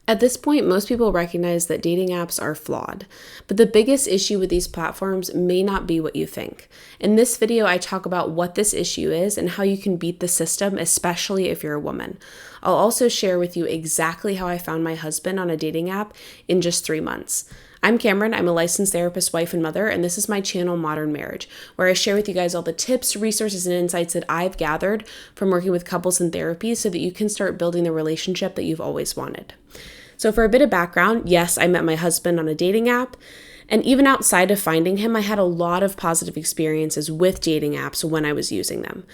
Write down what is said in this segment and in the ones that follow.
At this point, most people recognize that dating apps are flawed, but the biggest issue with these platforms may not be what you think. In this video, I talk about what this issue is and how you can beat the system, especially if you're a woman. I'll also share with you exactly how I found my husband on a dating app in just 3 months. I'm Cameron, I'm a licensed therapist, wife, and mother, and this is my channel, Modern Marriage, where I share with you guys all the tips, resources, and insights that I've gathered from working with couples in therapy so that you can start building the relationship that you've always wanted. So for a bit of background, yes, I met my husband on a dating app, and even outside of finding him, I had a lot of positive experiences with dating apps when I was using them.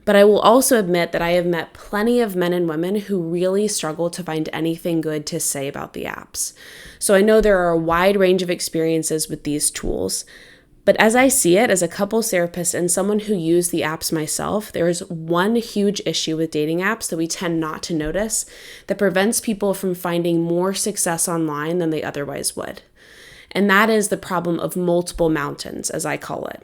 But I will also admit that I have met plenty of men and women who really struggle to find anything good to say about the apps. So I know there are a wide range of experiences with these tools, but as I see it, as a couples therapist and someone who used the apps myself, there is one huge issue with dating apps that we tend not to notice that prevents people from finding more success online than they otherwise would. And that is the problem of multiple mountains, as I call it.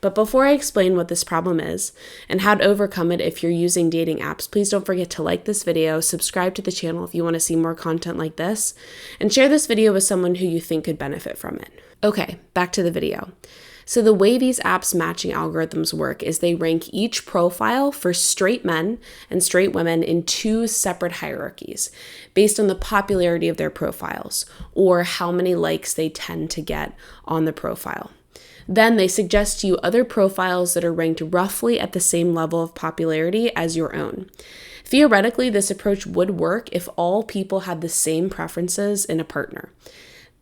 But before I explain what this problem is and how to overcome it if you're using dating apps, please don't forget to like this video, subscribe to the channel if you want to see more content like this, and share this video with someone who you think could benefit from it. Okay, back to the video. So the way these apps matching algorithms work is they rank each profile for straight men and straight women in 2 separate hierarchies based on the popularity of their profiles or how many likes they tend to get on the profile. Then they suggest to you other profiles that are ranked roughly at the same level of popularity as your own. Theoretically, this approach would work if all people had the same preferences in a partner.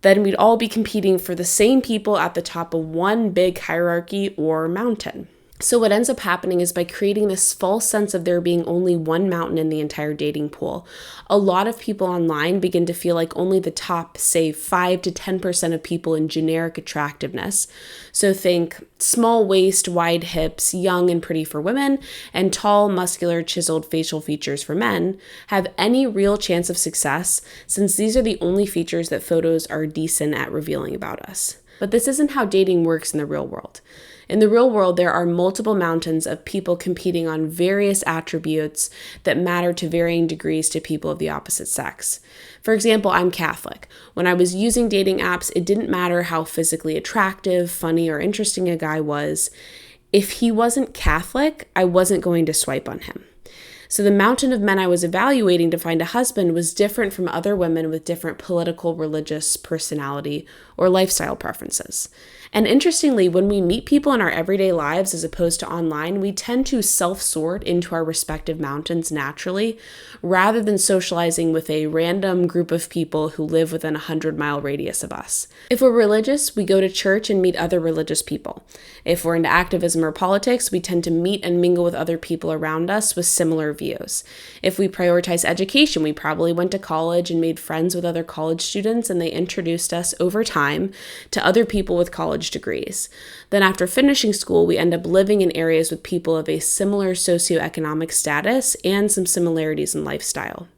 Then we'd all be competing for the same people at the top of one big hierarchy or mountain. So what ends up happening is by creating this false sense of there being only one mountain in the entire dating pool, a lot of people online begin to feel like only the top, say, 5 to 10% of people in generic attractiveness. So think small waist, wide hips, young and pretty for women, and tall, muscular, chiseled facial features for men have any real chance of success, since these are the only features that photos are decent at revealing about us. But this isn't how dating works in the real world. In the real world, there are multiple mountains of people competing on various attributes that matter to varying degrees to people of the opposite sex. For example, I'm Catholic. When I was using dating apps, it didn't matter how physically attractive, funny, or interesting a guy was. If he wasn't Catholic, I wasn't going to swipe on him. So the mountain of men I was evaluating to find a husband was different from other women with different political, religious, personality, or lifestyle preferences. And interestingly, when we meet people in our everyday lives as opposed to online, we tend to self-sort into our respective mountains naturally, rather than socializing with a random group of people who live within a 100-mile radius of us. If we're religious, we go to church and meet other religious people. If we're into activism or politics, we tend to meet and mingle with other people around us with similar views. If we prioritize education, we probably went to college and made friends with other college students, and they introduced us over time to other people with college degrees. Then after finishing school, we end up living in areas with people of a similar socioeconomic status and some similarities in lifestyle.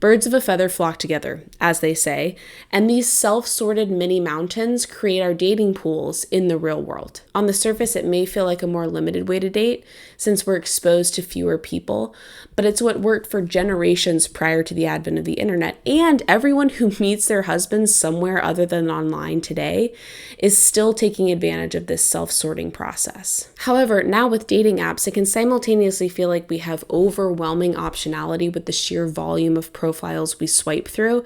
Birds of a feather flock together, as they say, and these self-sorted mini mountains create our dating pools in the real world. On the surface, it may feel like a more limited way to date since we're exposed to fewer people, but it's what worked for generations prior to the advent of the internet, and everyone who meets their husbands somewhere other than online today is still taking advantage of this self-sorting process. However, now with dating apps, it can simultaneously feel like we have overwhelming optionality with the sheer volume of profiles we swipe through,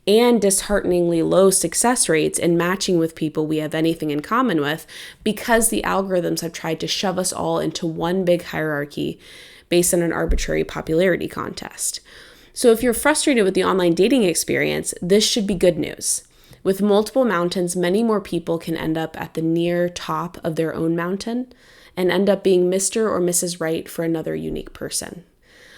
and dishearteningly low success rates in matching with people we have anything in common with because the algorithms have tried to shove us all into one big hierarchy based on an arbitrary popularity contest. So if you're frustrated with the online dating experience, this should be good news. With multiple mountains, many more people can end up at the near top of their own mountain and end up being Mr. or Mrs. Right for another unique person.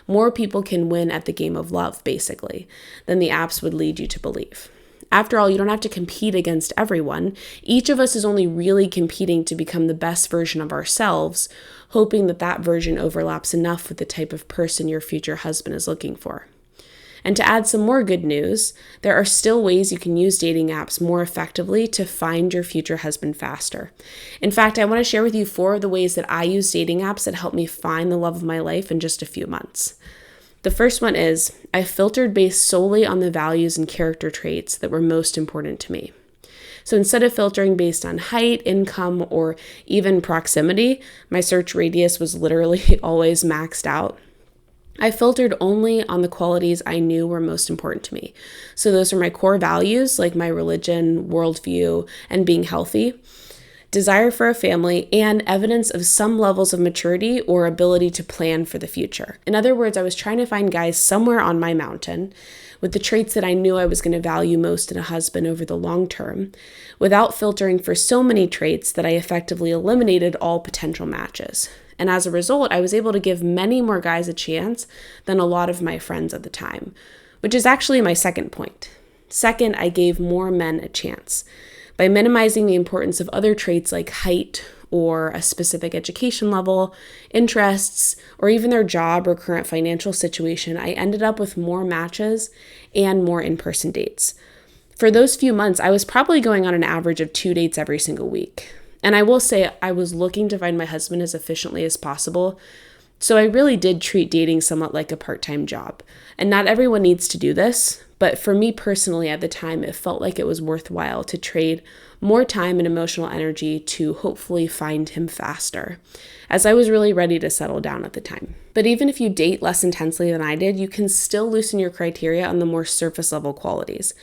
More people can win at the game of love, basically, than the apps would lead you to believe. After all, you don't have to compete against everyone. Each of us is only really competing to become the best version of ourselves, hoping that that version overlaps enough with the type of person your future husband is looking for. And to add some more good news, there are still ways you can use dating apps more effectively to find your future husband faster. In fact, I want to share with you 4 of the ways that I use dating apps that helped me find the love of my life in just a few months. The first one is I filtered based solely on the values and character traits that were most important to me. So instead of filtering based on height, income, or even proximity, my search radius was literally always maxed out. I filtered only on the qualities I knew were most important to me. So those are my core values, like my religion, worldview, and being healthy, desire for a family, and evidence of some levels of maturity or ability to plan for the future. In other words, I was trying to find guys somewhere on my mountain with the traits that I knew I was going to value most in a husband over the long term, without filtering for so many traits that I effectively eliminated all potential matches. And as a result, I was able to give many more guys a chance than a lot of my friends at the time, which is actually my second point. Second, I gave more men a chance. By minimizing the importance of other traits like height or a specific education level, interests, or even their job or current financial situation, I ended up with more matches and more in-person dates. For those few months, I was probably going on an average of 2 dates every single week. And I will say I was looking to find my husband as efficiently as possible, so I really did treat dating somewhat like a part-time job. And not everyone needs to do this, but for me personally at the time, it felt like it was worthwhile to trade more time and emotional energy to hopefully find him faster, as I was really ready to settle down at the time. But even if you date less intensely than I did, you can still loosen your criteria on the more surface level qualities,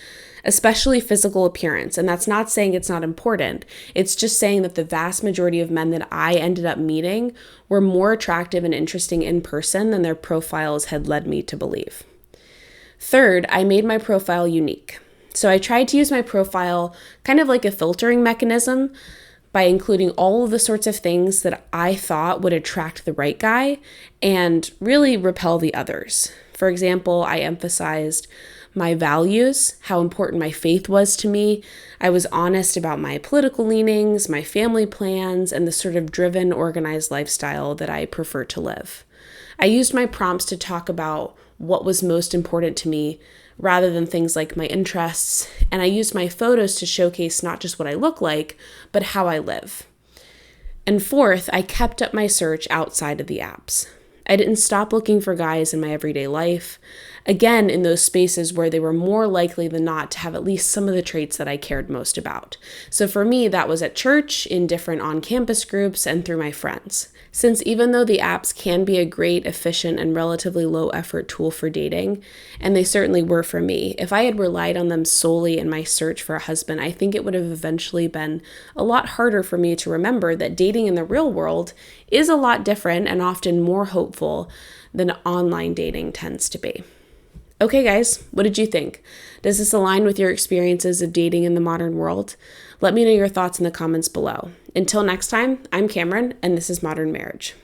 especially physical appearance. And that's not saying it's not important. It's just saying that the vast majority of men that I ended up meeting were more attractive and interesting in person than their profiles had led me to believe. Third, I made my profile unique. So I tried to use my profile kind of like a filtering mechanism by including all of the sorts of things that I thought would attract the right guy and really repel the others. For example, I emphasized my values, how important my faith was to me. I was honest about my political leanings, my family plans, and the sort of driven, organized lifestyle that I prefer to live. I used my prompts to talk about what was most important to me rather than things like my interests, and I used my photos to showcase not just what I look like, but how I live. And fourth, I kept up my search outside of the apps. I didn't stop looking for guys in my everyday life, again, in those spaces where they were more likely than not to have at least some of the traits that I cared most about. So for me, that was at church, in different on-campus groups, and through my friends. Since even though the apps can be a great, efficient, and relatively low-effort tool for dating, and they certainly were for me, if I had relied on them solely in my search for a husband, I think it would have eventually been a lot harder for me to remember that dating in the real world is a lot different and often more hopeful than online dating tends to be. Okay, guys, what did you think? Does this align with your experiences of dating in the modern world? Let me know your thoughts in the comments below. Until next time, I'm Cameron, and this is Modern Marriage.